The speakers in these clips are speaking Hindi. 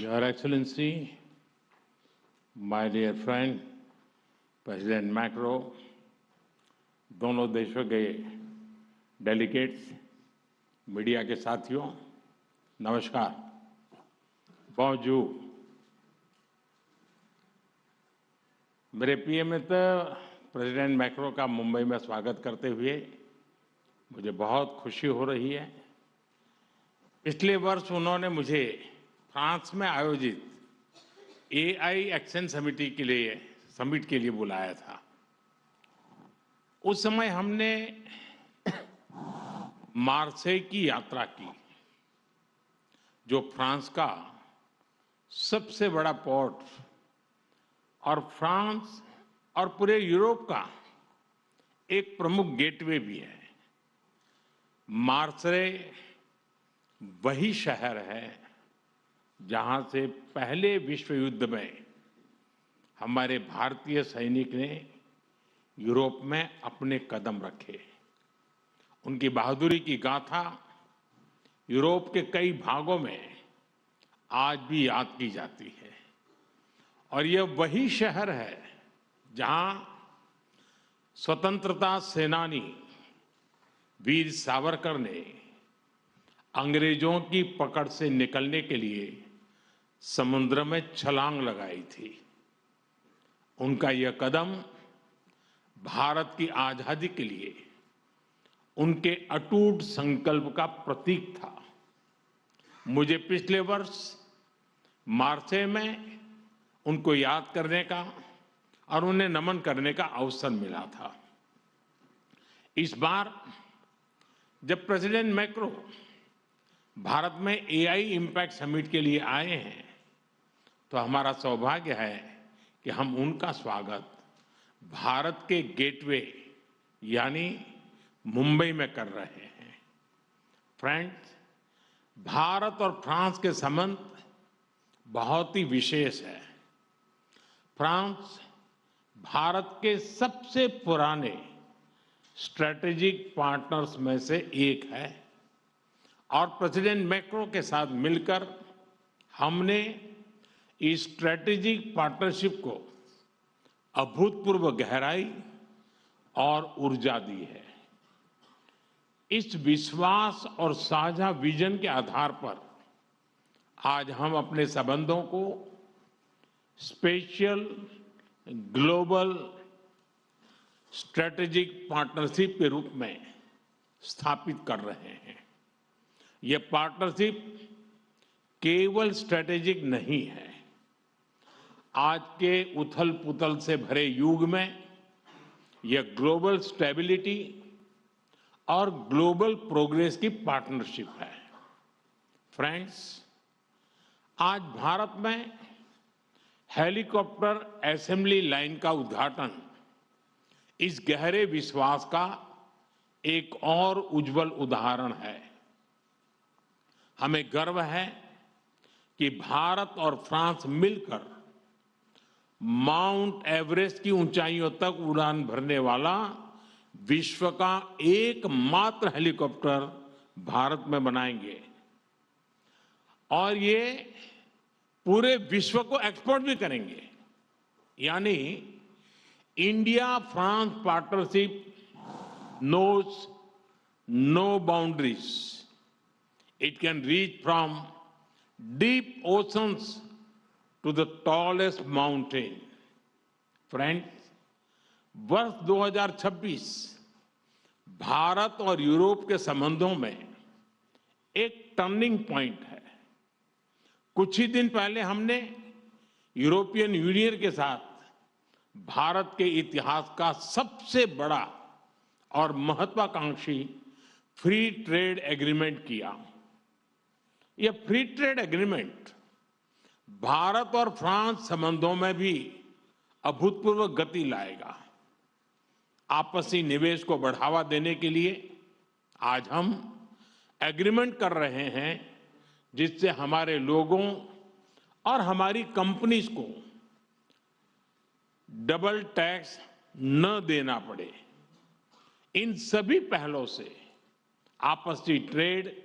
Your Excellency, my dear friend, president macro, दोनों देशों के डेलीगेट्स, मीडिया के साथियों, नमस्कार। बॉन्जूर। मेरे प्रिय मित्र प्रेसिडेंट मैक्रो का मुंबई में स्वागत करते हुए मुझे बहुत खुशी हो रही है। पिछले वर्ष उन्होंने मुझे फ्रांस में आयोजित एआई एक्शन समिट के लिए बुलाया था। उस समय हमने मार्सेई की यात्रा की, जो फ्रांस का सबसे बड़ा पोर्ट और फ्रांस और पूरे यूरोप का एक प्रमुख गेटवे भी है। मार्सेई वही शहर है जहां से पहले विश्व युद्ध में हमारे भारतीय सैनिक ने यूरोप में अपने कदम रखे। उनकी बहादुरी की गाथा यूरोप के कई भागों में आज भी याद की जाती है। और यह वही शहर है जहां स्वतंत्रता सेनानी वीर सावरकर ने अंग्रेजों की पकड़ से निकलने के लिए समुद्र में छलांग लगाई थी। उनका यह कदम भारत की आजादी के लिए उनके अटूट संकल्प का प्रतीक था। मुझे पिछले वर्ष मार्सेई में उनको याद करने का और उन्हें नमन करने का अवसर मिला था। इस बार जब प्रेसिडेंट मैक्रो भारत में एआई इम्पैक्ट समिट के लिए आए हैं, तो हमारा सौभाग्य है कि हम उनका स्वागत भारत के गेटवे यानी मुंबई में कर रहे हैं। फ्रेंड्स, भारत और फ्रांस के संबंध बहुत ही विशेष है। फ्रांस भारत के सबसे पुराने स्ट्रेटेजिक पार्टनर्स में से एक है और प्रेसिडेंट मैक्रो के साथ मिलकर हमने इस स्ट्रेटेजिक पार्टनरशिप को अभूतपूर्व गहराई और ऊर्जा दी है। इस विश्वास और साझा विजन के आधार पर आज हम अपने संबंधों को स्पेशल ग्लोबल स्ट्रेटेजिक पार्टनरशिप के रूप में स्थापित कर रहे हैं। यह पार्टनरशिप केवल स्ट्रेटेजिक नहीं है। आज के उथल पुथल से भरे युग में यह ग्लोबल स्टेबिलिटी और ग्लोबल प्रोग्रेस की पार्टनरशिप है। फ्रेंड्स, आज भारत में हेलीकॉप्टर असेंबली लाइन का उद्घाटन इस गहरे विश्वास का एक और उज्जवल उदाहरण है। हमें गर्व है कि भारत और फ्रांस मिलकर माउंट एवरेस्ट की ऊंचाइयों तक उड़ान भरने वाला विश्व का एकमात्र हेलीकॉप्टर भारत में बनाएंगे और ये पूरे विश्व को एक्सपोर्ट भी करेंगे। यानी India France partnership knows no boundaries. It can reach from deep oceans to the tallest mountain. Friends, वर्ष 2026 भारत और यूरोप के संबंधों में एक टर्निंग पॉइंट है। कुछ ही दिन पहले हमने यूरोपियन यूनियन के साथ भारत के इतिहास का सबसे बड़ा और महत्वाकांक्षी फ्री ट्रेड एग्रीमेंट किया। यह फ्री ट्रेड एग्रीमेंट भारत और फ्रांस संबंधों में भी अभूतपूर्व गति लाएगा। आपसी निवेश को बढ़ावा देने के लिए आज हम एग्रीमेंट कर रहे हैं जिससे हमारे लोगों और हमारी कंपनीज को डबल टैक्स न देना पड़े। इन सभी पहलों से आपसी ट्रेड,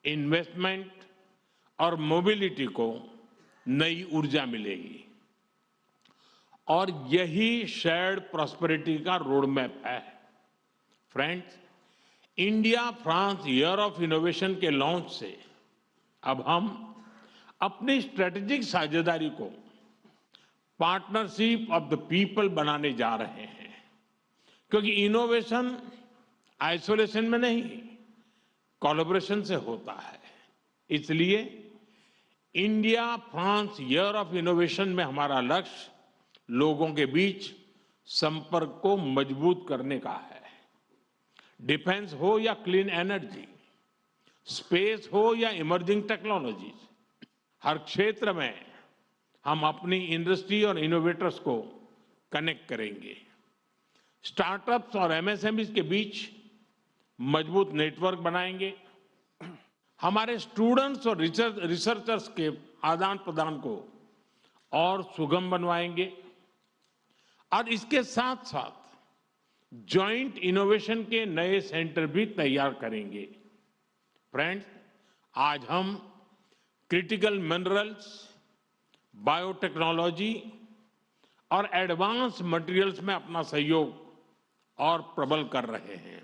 इन्वेस्टमेंट और मोबिलिटी को नई ऊर्जा मिलेगी। और यही शेयर्ड प्रॉस्पेरिटी का रोड मैप है। Friends, India France year of innovation के लॉन्च से अब हम अपनी स्ट्रेटेजिक साझेदारी को पार्टनरशिप ऑफ द पीपल बनाने जा रहे हैं, क्योंकि इनोवेशन आइसोलेशन में नहीं, कोलैबोरेशन से होता है। इसलिए India France year of innovation में हमारा लक्ष्य लोगों के बीच संपर्क को मजबूत करने का है। डिफेंस हो या क्लीन एनर्जी, स्पेस हो या इमर्जिंग टेक्नोलॉजीज, हर क्षेत्र में हम अपनी इंडस्ट्री और इनोवेटर्स को कनेक्ट करेंगे। स्टार्टअप्स और एमएसएमईज के बीच मजबूत नेटवर्क बनाएंगे। हमारे स्टूडेंट्स और रिसर्चर्स के आदान प्रदान को और सुगम बनवाएंगे और इसके साथ साथ जॉइंट इनोवेशन के नए सेंटर भी तैयार करेंगे। फ्रेंड्स, आज हम क्रिटिकल मिनरल्स, बायोटेक्नोलॉजी और एडवांस मटेरियल्स में अपना सहयोग और प्रबल कर रहे हैं।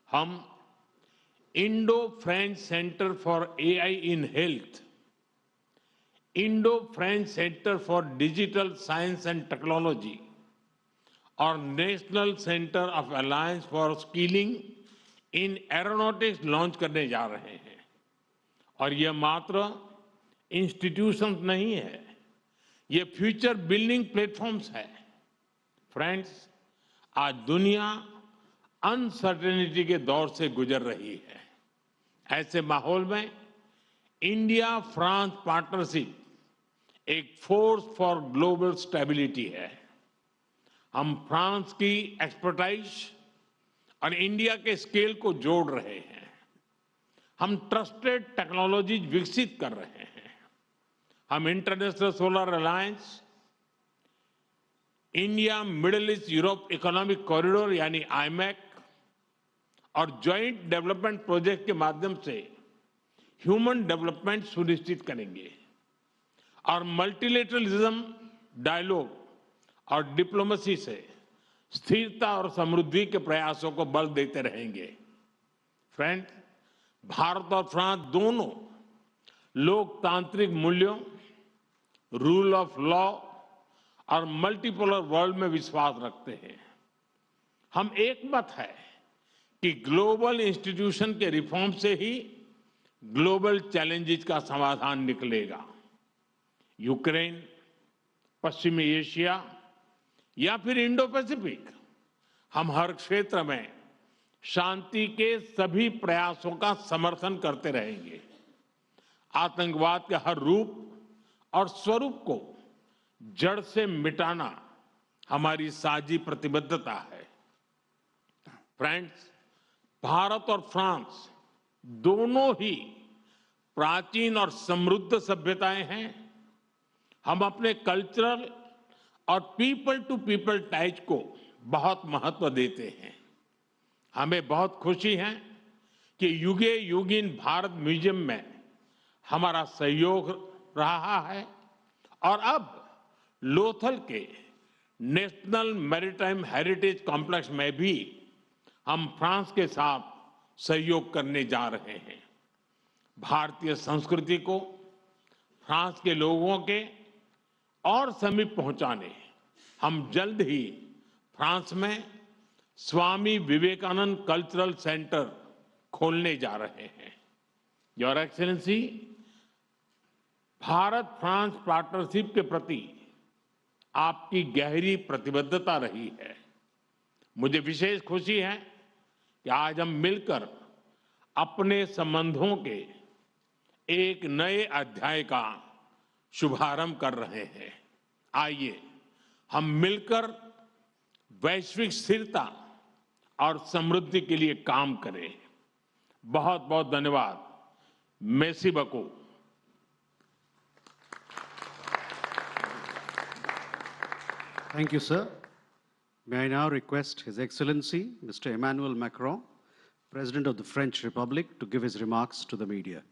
हम Indo French centre for AI in health, Indo French centre for digital science and technology और national centre of alliance for skilling in aeronautics launch करने जा रहे हैं। और यह मात्र इंस्टीट्यूशंस नहीं है, ये फ्यूचर बिल्डिंग प्लेटफॉर्म्स है। फ्रेंड्स, आज दुनिया अनसर्टेनिटी के दौर से गुजर रही है। ऐसे माहौल में इंडिया फ्रांस पार्टनरशिप एक फोर्स फॉर ग्लोबल स्टेबिलिटी है। हम फ्रांस की एक्सपर्टाइज और इंडिया के स्केल को जोड़ रहे हैं। हम ट्रस्टेड टेक्नोलॉजीज विकसित कर रहे हैं। हम international solar alliance, India middle east Europe economic corridor यानी आईमैक और ज्वाइंट डेवलपमेंट प्रोजेक्ट के माध्यम से ह्यूमन डेवलपमेंट सुनिश्चित करेंगे और मल्टीलेटरलिज्म, डायलॉग और डिप्लोमेसी से स्थिरता और समृद्धि के प्रयासों को बल देते रहेंगे। फ्रेंड्स, भारत और फ्रांस दोनों लोकतांत्रिक मूल्यों, रूल ऑफ लॉ और मल्टीपोलर वर्ल्ड में विश्वास रखते हैं। हम एक मत है कि ग्लोबल इंस्टीट्यूशन के रिफॉर्म से ही ग्लोबल चैलेंजेस का समाधान निकलेगा। यूक्रेन, पश्चिमी एशिया या फिर इंडो पैसिफिक, हम हर क्षेत्र में शांति के सभी प्रयासों का समर्थन करते रहेंगे। आतंकवाद के हर रूप और स्वरूप को जड़ से मिटाना हमारी साझी प्रतिबद्धता है। फ्रेंड्स, भारत और फ्रांस दोनों ही प्राचीन और समृद्ध सभ्यताएं हैं। हम अपने कल्चरल और पीपल टू पीपल टाइज को बहुत महत्व देते हैं। हमें बहुत खुशी है कि युगे युगीन भारत म्यूजियम में हमारा सहयोग रहा है और अब लोथल के नेशनल मैरीटाइम हेरिटेज कॉम्प्लेक्स में भी हम फ्रांस के साथ सहयोग करने जा रहे हैं। भारतीय संस्कृति को फ्रांस के लोगों के और समीप पहुंचाने हम जल्द ही फ्रांस में स्वामी विवेकानंद कल्चरल सेंटर खोलने जा रहे हैं। Your excellency, Bharat France partnership के प्रति आपकी गहरी प्रतिबद्धता रही है। मुझे विशेष खुशी है कि आज हम मिलकर अपने संबंधों के एक नए अध्याय का शुभारंभ कर रहे हैं। आइए हम मिलकर वैश्विक स्थिरता और समृद्धि के लिए काम करें। बहुत बहुत धन्यवाद। Messi बको। Thank you, sir. May I now request His Excellency, Mr. Emmanuel Macron, President of the French Republic, to give his remarks to the media.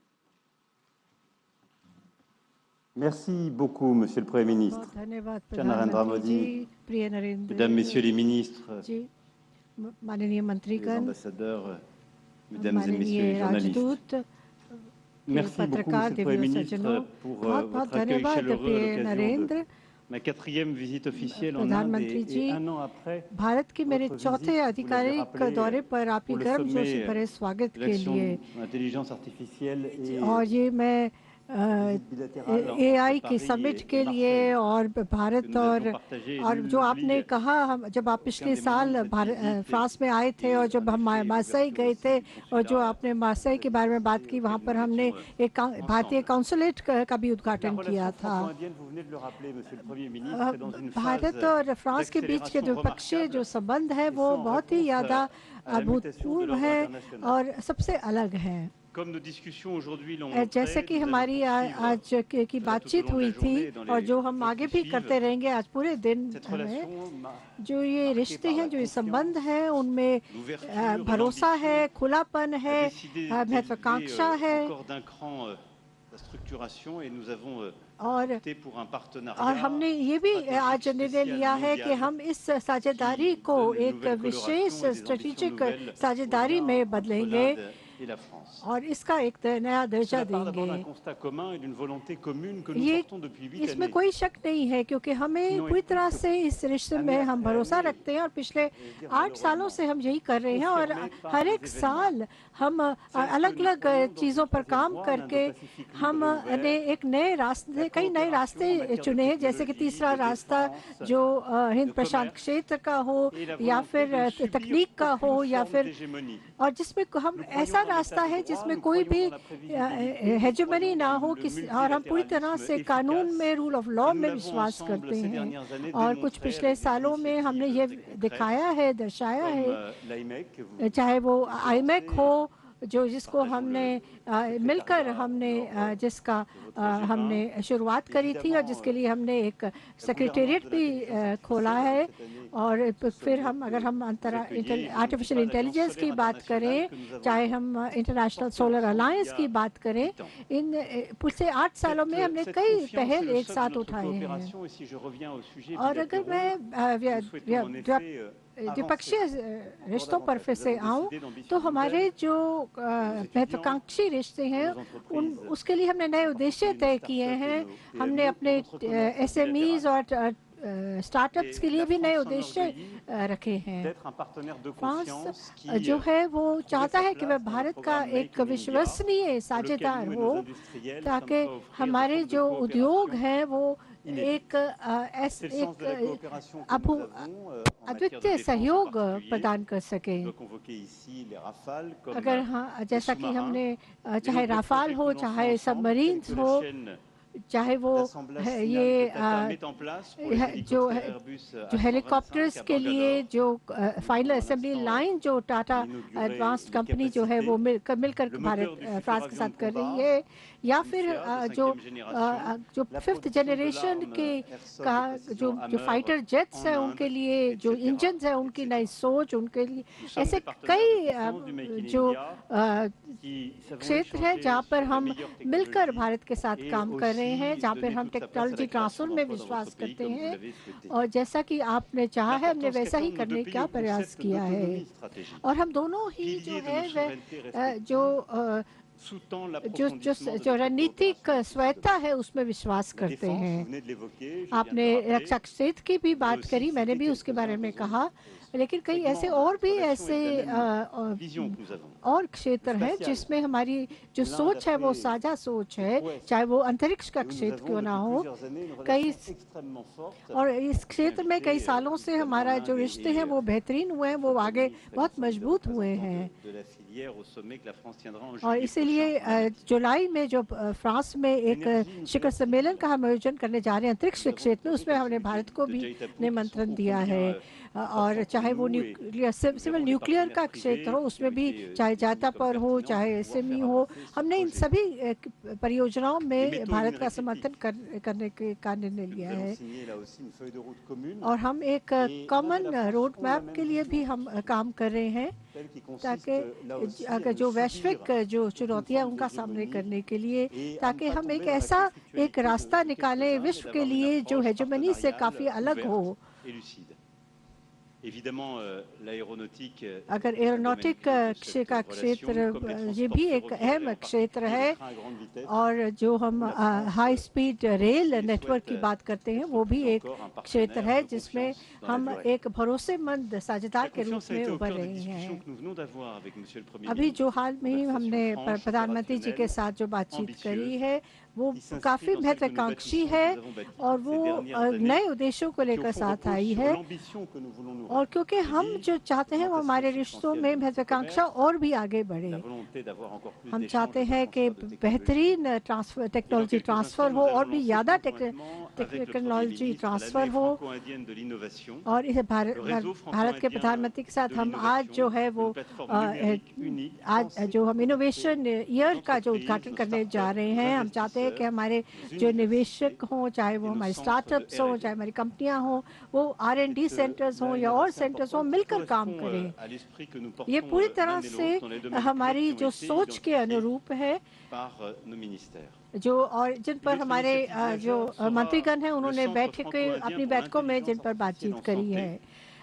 Merci beaucoup, Monsieur le Premier ministre. बहुत धन्यवाद Cher Narendra प्रधानमंत्री जी, Modi, प्रिय Narendra Mesdames, Messieurs les ministres, जी, माननीय les मंत्रीगण, ambassadeurs, Mesdames et Messieurs माननीय les journalistes. राजदूत, Merci beaucoup, पत्रकार Monsieur le Premier देवियों ministre, सज्जनों, pour बहुत बहुत votre accueil धन्यवाद chaleureux à प्रिय l'occasion de Narendra. ma 4e visite officielle en Inde प्रधानमंत्री et ji, un an après Bharat की मेरे votre चौथे visite, vous l'avez आधिकारिक rappelé, दौरे पर आपकी pour le गर्मजोशी sommet भरे स्वागत de के l'action लिए, de l'intelligence artificielle et और ये मैं visite bilatérale entre AI की Paris समिट et के लिए Marseille और que भारत nous avions और partagé. और Nul जो आपने n'oublie कहा, हम जब आप पिछले des साल moments de cette visite France में आए थे et और जब en हम effet, मार्सेई l'ouverture गए aussi थे du और जो consulat आपने मार्सेई के बारे में बात की, वहाँ पर हमने एक भारतीय कॉन्सुलेट का भी La उद्घाटन किया relation था। franco-indienne, vous venez de le rappeler, Monsieur le Premier ministre, est dans une Bharat phase और फ्रांस के बीच के द्विपक्षीय जो संबंध है वो बहुत ही ज़्यादा अभूतपूर्व है और सबसे अलग है। Comme nos discussions aujourd'hui l'ont जैसे montré, कि nous allons हमारी poursuivre आज की बातचीत हुई थी और जो हम आगे भी करते रहेंगे आज पूरे दिन cette में, relation जो ये रिश्ते हैं, जो ये संबंध हैं, उनमें भरोसा है, खुलापन है, महत्वाकांक्षा है encore d'un cran la structuration et nous avons और opté pour un partenariat हमने ये भी आज निर्णय लिया है कि हम इस साझेदारी को एक विशेष स्ट्रेटेजिक साझेदारी में बदलेंगे et la France. और इसका एक नया दर्जा Cela part d'abord d'un देंगे। constat commun et d'une volonté commune que nous ये portons depuis 8 इसमें années. कोई शक नहीं है क्योंकि हमें पूरी तरह से इस रिश्ते में हम भरोसा रखते हैं और पिछले 8 सालों से हम यही कर रहे हैं और हर एक साल हम अलग अलग चीज़ों पर काम करके हमने एक नए रास्ते, कई नए रास्ते चुने हैं, जैसे कि तीसरा रास्ता जो हिंद प्रशांत क्षेत्र का हो या फिर तकनीक का हो या फिर, और जिसमें हम ऐसा रास्ता है जिसमें कोई भी हेजेमनी ना हो और हम पूरी तरह से कानून में, रूल ऑफ लॉ में विश्वास करते हैं। और कुछ पिछले सालों में हमने ये दिखाया है, दर्शाया है, चाहे वो आईमेक हो जो जिसको हमने मिलकर हमने जिसका हमने शुरुआत करी थी और जिसके लिए हमने एक सेक्रेटेरिएट भी खोला है। और फिर हम अगर हम आर्टिफिशियल इंटेलिजेंस की बात करें, चाहे हम इंटरनेशनल सोलर अलायंस की बात करें, इन पिछले 8 सालों में हमने कई पहल एक साथ उठाए हैं। और अगर मैं द्विपक्षीय रिश्तों पर फिर से आऊं तो हमारे जो महत्वाकांक्षी रिश्ते हैं उसके लिए हमने नए उद्देश्य तय किए हैं। हमने अपने एसएमईज और स्टार्टअप्स के लिए भी नए उद्देश्य रखे हैं। फ्रांस जो है वो चाहता है कि वह भारत का एक विश्वसनीय साझेदार हो ताकि हमारे जो उद्योग हैं वो एक अद्वितीय सहयोग प्रदान कर सके। अगर हाँ, जैसा कि हमने चाहे राफाल हो, चाहे सबमरीन्स हो, चाहे वो ये जो हेलीकॉप्टर्स के लिए जो फाइनल असेंबली लाइन जो टाटा एडवांस्ड कंपनी जो है वो मिलकर फ्रांस के साथ कर रही है, या फिर जो 5th जनरेशन के का जो फाइटर जेट्स हैं उनके लिए जो इंजन हैं उनकी नई सोच, उनके लिए ऐसे कई जो क्षेत्र हैं जहाँ पर हम मिलकर भारत के साथ काम कर रहे हैं, जहाँ पर हम टेक्नोलॉजी ट्रांसफर में विश्वास करते हैं। और जैसा कि आपने चाहा है हमने वैसा ही करने का प्रयास किया है। और हम दोनों ही जो है वह जो रणनीतिक स्वायत्ता है उसमें विश्वास करते हैं। आपने रक्षा क्षेत्र की भी बात करी, मैंने भी उसके बारे में कहा, लेकिन कई ऐसे और भी ऐसे और क्षेत्र हैं जिसमें हमारी जो सोच है वो साझा सोच है, चाहे वो अंतरिक्ष का क्षेत्र क्यों ना हो। कई और इस क्षेत्र में कई सालों से हमारा जो रिश्ते हैं वो बेहतरीन हुए हैं, वो आगे बहुत मजबूत हुए हैं। और इसीलिए जुलाई में जो फ्रांस में एक शिखर सम्मेलन का हम आयोजन करने जा रहे हैं अंतरिक्ष क्षेत्र में, उसमें हमने भारत को भी निमंत्रण दिया है। और चाहे वो सिविल न्यूक्लियर का क्षेत्र हो, उसमें भी चाहे जातापर हो, चाहे एसएमई हो, हमने इन सभी परियोजनाओं में भारत का समर्थन करने का निर्णय लिया है। और हम एक कॉमन रोड मैप के लिए भी हम काम कर रहे हैं ताकि अगर जो वैश्विक जो चुनौतियां उनका सामने करने के लिए, ताकि हम एक रास्ता निकालें विश्व के लिए जो हेजेमनी से काफ़ी अलग हो। अगर एरोनॉटिक का क्षेत्र ये भी एक अहम क्षेत्र है, और जो हम हाई स्पीड रेल नेटवर्क की बात करते हैं वो भी एक क्षेत्र है जिसमें हम एक भरोसेमंद साझेदार के रूप में उभर रहे हैं। अभी जो हाल में ही हमने प्रधानमंत्री जी के साथ जो बातचीत करी है वो काफ़ी महत्वाकांक्षी है और वो नए उद्देश्यों को लेकर साथ आई है, और क्योंकि हम जो चाहते हैं वो हमारे रिश्तों में महत्वाकांक्षा और भी आगे बढ़े। हम चाहते हैं कि बेहतरीन टेक्नोलॉजी ट्रांसफ़र हो और भी ज़्यादा टेक्नोलॉजी ट्रांसफ़र हो। और इस भारत के प्रधानमंत्री के साथ हम आज जो है वो आज जो हम इनोवेशन ईयर का जो उद्घाटन करने जा रहे हैं, हम चाहते हैं कि हमारे जो निवेशक हों, चाहे वो हमारे स्टार्टअप्स हों, चाहे हमारी कंपनियां हों, वो R&D सेंटर्स हों या और सेंटर्स हों, मिलकर काम करें। ये पूरी तरह से हमारी जो सोच के अनुरूप है, जो और जिन पर हमारे जो मंत्रीगण हैं उन्होंने अपनी बैठकों में जिन पर बातचीत करी है।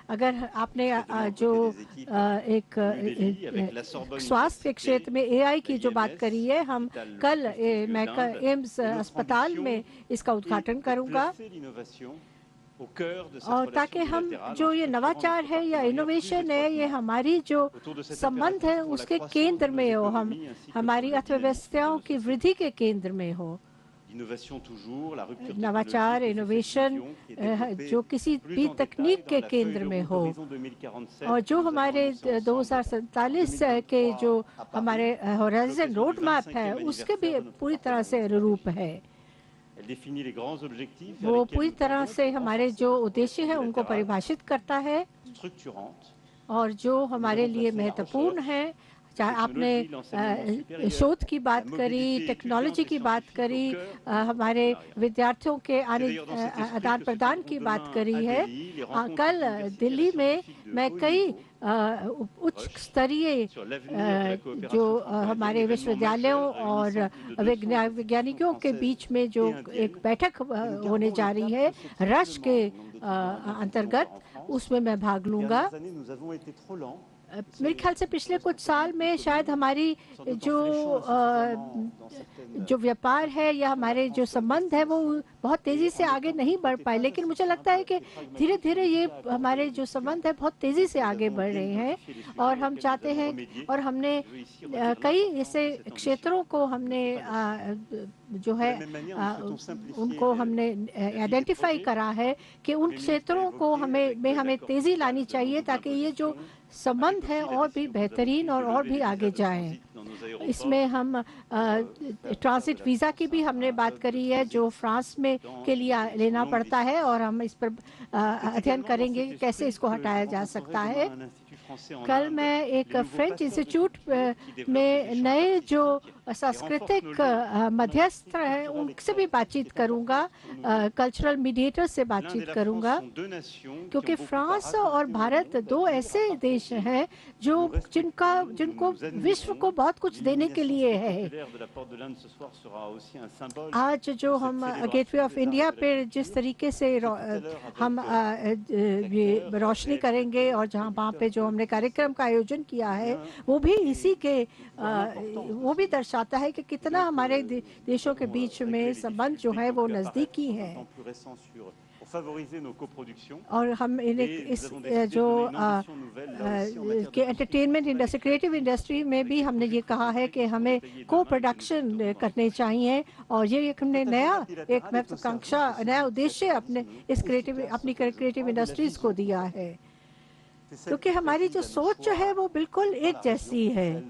अगर आपने जो एक स्वास्थ्य के क्षेत्र में AI की जो बात करी है, हम कल मैं एम्स अस्पताल में इसका उद्घाटन करूंगा, और ताकि हम जो ये नवाचार है या इनोवेशन है ये हमारी जो संबंध है उसके केंद्र में हो, हम हमारी अर्थव्यवस्थाओं की वृद्धि के केंद्र में हो। नवाचार इनोवेशन जो किसी भी तकनीक के केंद्र में हो, और जो हमारे 2047 के जो हमारे होराइजन रोड मैप है उसके भी पूरी तरह से अनुरूप है। वो पूरी तरह से हमारे जो उद्देश्य है उनको परिभाषित करता है, और जो हमारे लिए महत्वपूर्ण है। चाहे आपने शोध की बात करी, टेक्नोलॉजी की बात करी, हमारे विद्यार्थियों के आदान प्रदान की बात करी है। कल दिल्ली में मैं कई उच्च स्तरीय जो हमारे विश्वविद्यालयों और वैज्ञानिकों के बीच में जो एक बैठक होने जा रही है रश के अंतर्गत, उसमें मैं भाग लूँगा। मेरे ख्याल से पिछले कुछ साल में शायद हमारी जो व्यापार है या हमारे जो संबंध है वो बहुत तेज़ी से आगे नहीं बढ़ पाए, लेकिन मुझे लगता है कि धीरे धीरे ये हमारे जो संबंध है बहुत तेज़ी से आगे बढ़ रहे हैं। और हम चाहते हैं, और हमने कई ऐसे क्षेत्रों को हमने जो है उनको हमने आइडेंटिफाई करा है कि उन क्षेत्रों को हमें तेज़ी लानी चाहिए ताकि ये जो संबंध है और भी बेहतरीन और भी आगे जाएं। इसमें हम ट्रांजिट वीज़ा की भी हमने बात करी है जो फ्रांस में के लिए लेना पड़ता है, और हम इस पर अध्ययन करेंगे कि कैसे इसको हटाया जा सकता है। कल मैं एक फ्रेंच इंस्टीट्यूट में नए जो सांस्कृतिक मध्यस्थ हैं उनसे भी बातचीत करूंगा, कल्चरल मीडिएटर से बातचीत करूंगा, क्योंकि फ्रांस और भारत दो ऐसे देश हैं जिनको विश्व को बहुत कुछ देने के लिए है। आज जो हम गेटवे ऑफ इंडिया पे जिस तरीके से हम रोशनी करेंगे और जहाँ वहाँ पे जो हमने कार्यक्रम का आयोजन किया है वो भी इसी के वो भी दर्शाता है कि कितना हमारे देशों के बीच में संबंध जो है वो नज़दीकी है। और हम इस जो एंटरटेनमेंट इंडस्ट्री, क्रिएटिव इंडस्ट्री में भी हमने ये कहा है कि हमें को प्रोडक्शन करने चाहिए, और ये हमने एक महत्वाकांक्षा नया उद्देश्य अपनी क्रिएटिव इंडस्ट्रीज को दिया है, क्योंकि हमारी जो सोच है वो बिल्कुल एक जैसी है,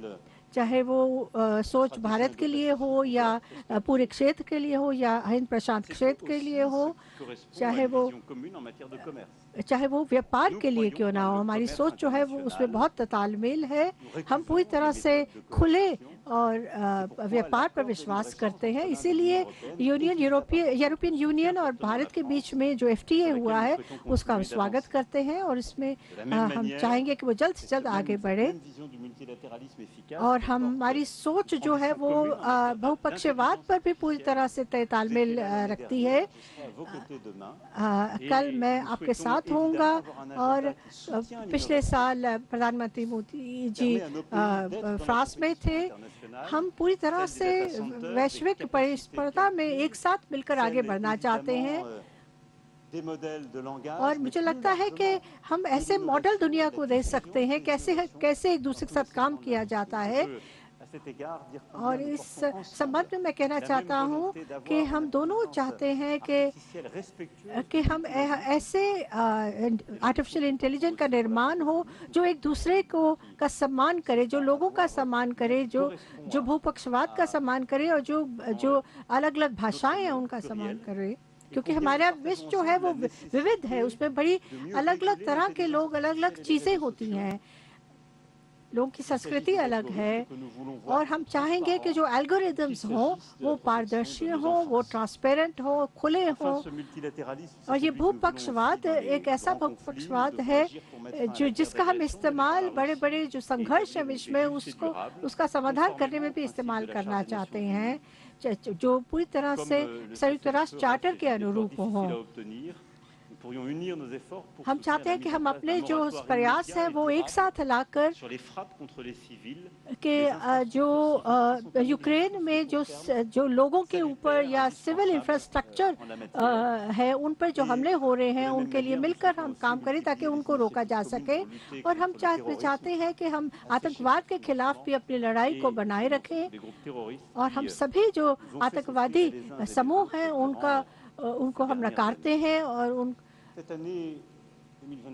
चाहे वो सोच भारत के लिए हो या पूरे क्षेत्र के लिए हो या हिंद प्रशांत क्षेत्र के लिए हो, चाहे वो व्यापार के लिए क्यों ना हो, हमारी सोच जो है वो उसमें बहुत तालमेल है। हम पूरी तरह से खुले और व्यापार पर विश्वास करते हैं। इसीलिए यूरोपियन यूनियन और भारत के बीच में जो FTA हुआ है उसका हम स्वागत करते हैं और इसमें हम चाहेंगे कि वो जल्द से जल्द आगे बढ़े। और हमारी सोच जो है वो बहुपक्षवाद पर भी पूरी तरह से तय तालमेल रखती है। कल मैं आपके साथ होऊंगा और पिछले साल प्रधानमंत्री मोदी जी फ्रांस में थे। हम पूरी तरह से वैश्विक प्रतिस्पर्धा में एक साथ मिलकर आगे बढ़ना चाहते हैं और मुझे लगता है कि हम ऐसे मॉडल दुनिया को दे सकते हैं कैसे एक दूसरे के साथ काम किया जाता है। और इस संबंध में मैं कहना चाहता हूं कि हम दोनों चाहते हैं कि हम ऐसे आर्टिफिशियल इंटेलिजेंस का निर्माण हो जो एक दूसरे का सम्मान करे, जो लोगों का सम्मान करे, जो भूपक्षवाद का सम्मान करे और जो अलग अलग भाषाएं हैं उनका सम्मान करे। क्योंकि हमारा विश्व जो है वो विविध है, उसमें बड़ी अलग अलग तरह के लोग, अलग अलग चीज़ें होती हैं, लोगों की संस्कृति अलग है। और हम चाहेंगे कि जो एल्गोरिदम्स हों वो पारदर्शी हों, वो ट्रांसपेरेंट हो, खुले हों। और ये भूपक्षवाद एक ऐसा भूपक्षवाद है जिसका हम इस्तेमाल बड़े बड़े जो संघर्ष है विश्व में उसका समाधान करने में भी इस्तेमाल करना चाहते हैं, जो पूरी तरह से संयुक्त राष्ट्र चार्टर के अनुरूप हो। हम चाहते हैं कि हम अपने जो प्रयास हैं वो एक साथ लाकर कि जो यूक्रेन में जो लोगों के ऊपर या सिविल इंफ्रास्ट्रक्चर है उन पर जो हमले हो रहे हैं उनके लिए मिलकर हम काम करें ताकि उनको रोका जा सके। और हम चाहते हैं कि हम आतंकवाद के खिलाफ भी अपनी लड़ाई को बनाए रखें और हम सभी जो आतंकवादी समूह हैं उनको हम नकारते हैं। और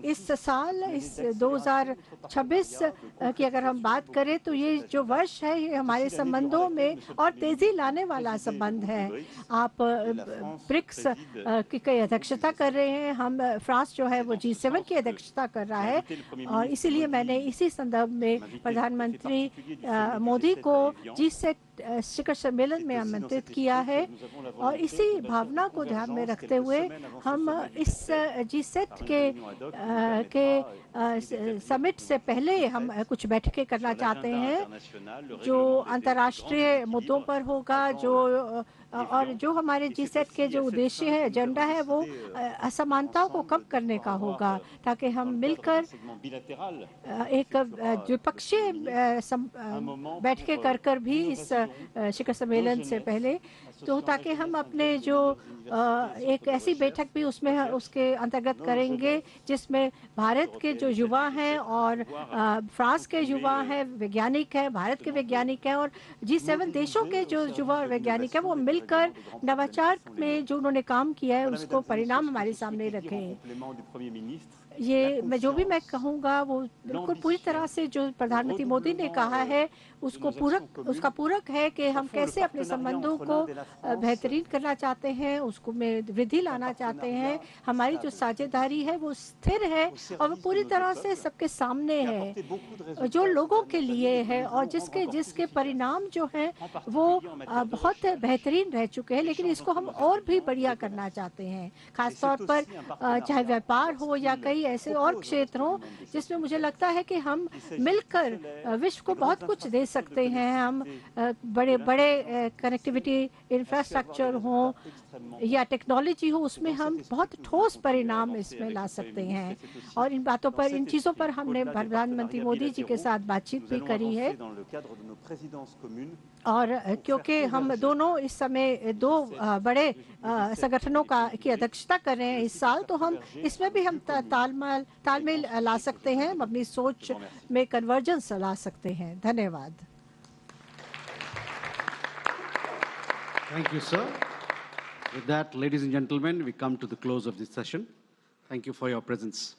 इस साल, इस 2026 की अगर हम बात करें तो ये जो वर्ष है ये हमारे संबंधों में और तेजी लाने वाला संबंध है। आप ब्रिक्स की अध्यक्षता कर रहे हैं, हम फ्रांस जो है वो G7 की अध्यक्षता कर रहा है और इसीलिए मैंने इसी संदर्भ में प्रधानमंत्री मोदी को G7 शिखर सम्मेलन में आमंत्रित किया है। और इसी भावना को ध्यान में रखते हुए हम इस G7 के समिट से पहले हम कुछ बैठकें करना चाहते हैं जो अंतर्राष्ट्रीय मुद्दों पर होगा, और जो हमारे G7 के जो उद्देश्य है, एजेंडा है, वो असमानताओं को कम करने का होगा ताकि हम मिलकर एक द्विपक्षीय बैठकें कर भी इस शिखर सम्मेलन से पहले, तो ताकि हम अपने जो एक ऐसी बैठक भी उसके अंतर्गत करेंगे जिसमें भारत के जो युवा हैं और फ्रांस के युवा हैं, वैज्ञानिक हैं, भारत के वैज्ञानिक हैं और G7 देशों के जो युवा और वैज्ञानिक हैं वो मिलकर नवाचार में जो उन्होंने काम किया है उसको परिणाम हमारे सामने रखें। ये जो भी मैं कहूँगा वो बिल्कुल पूरी तरह से जो प्रधानमंत्री मोदी ने कहा है उसका पूरक है कि हम कैसे अपने संबंधों को बेहतरीन करना चाहते हैं, उसको में वृद्धि लाना चाहते हैं। हमारी जो साझेदारी है वो स्थिर है और वो पूरी तरह से सबके सामने है, जो लोगों के लिए है और जिसके परिणाम जो हैं वो बहुत बेहतरीन रह चुके हैं, लेकिन इसको हम और भी बढ़िया करना चाहते हैं। खासतौर पर चाहे व्यापार हो या कई ऐसे और क्षेत्र हों जिसमें मुझे लगता है कि हम मिलकर विश्व को बहुत कुछ दे सकते हैं। हम बड़े बड़े कनेक्टिविटी इंफ्रास्ट्रक्चर हो या टेक्नोलॉजी हो, उसमें हम बहुत ठोस परिणाम इसमें ला सकते हैं। और इन चीज़ों पर हमने प्रधानमंत्री मोदी जी के साथ बातचीत भी करी है। और क्योंकि हम दोनों इस समय दो बड़े संगठनों की अध्यक्षता कर रहे हैं इस साल, तो हम इसमें भी हम तालमेल ला सकते हैं, हम अपनी सोच में कन्वर्जेंस ला सकते हैं। धन्यवाद। Thank you, sir. With that, ladies and gentlemen, we come to the close of this session. Thank you for your presence.